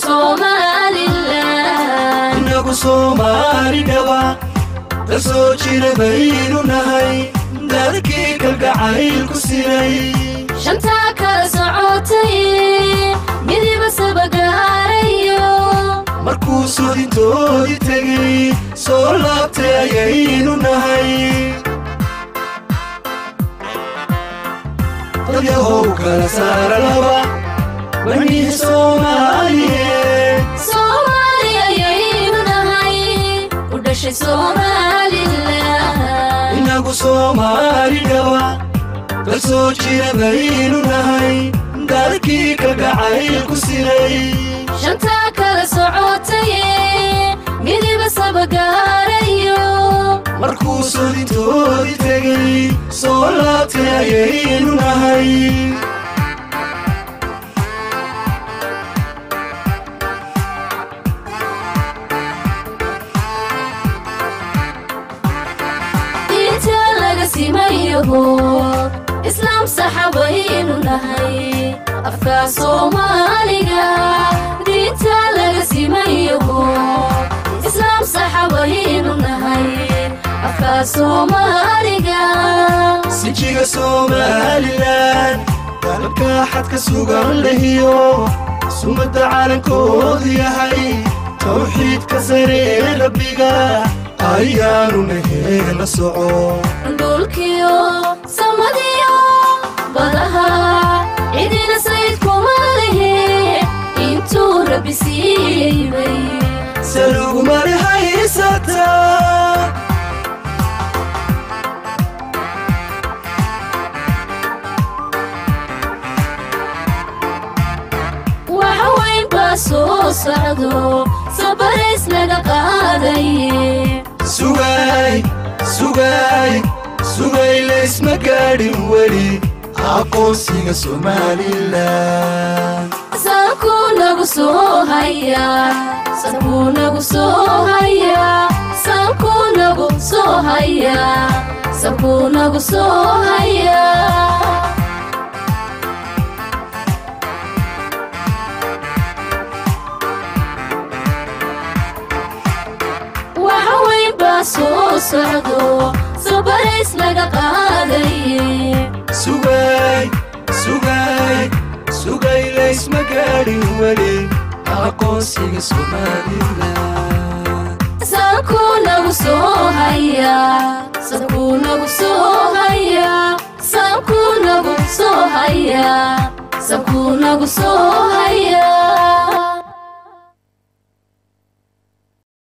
Somaliland inagu Soomaali dhaba tasoo jira baynu nahay dadkii kalgacayl ku siray shanta kala socotay midiba sabagaarayo markuu sodintoodii tegay soo laabtay ayaynu nahay dadyahow kala saara laba bani Soomaaliya ayaynu nahay u dhashay Somaliland inagu Soomaali dhaba tasoo jira baynu nahay dadkii kalgacayl ku siray shanta kala socotay midiba sabagaarayo markuu sodintoodii tegay soo laabtay ayaynu nahay inta laga simayo Islam saxabaynu nahay afka Soomaaliga dinta laga simayo Islam saxabaynu nahay afka Soomaaliga sijiga Somaliland dalka xadka sugan lehiyo sumada calankoodu yahay tawxiidka sare rabbiga ayaanu nahela soco dhulkiyo samadiyo badaha idina sayidkuma lehe intuu rabbi siibay salugu mari haysata waxa weyn baa soo socdo sabarays laga qaadaye sugay laysma gaadhin weli aqoonsiga Somaliland sanku nagu soo haya sanku nagu soo haya sanku nagu soo haya sanku nagu soo haya waxa weyn baa soo socdo sabarays laga qaadaye sugay laysma gaadhin weli aqoonsiga Somaliland sanku nagu soo haya sanku nagu soo haya sanku nagu soo haya sanku nagu soo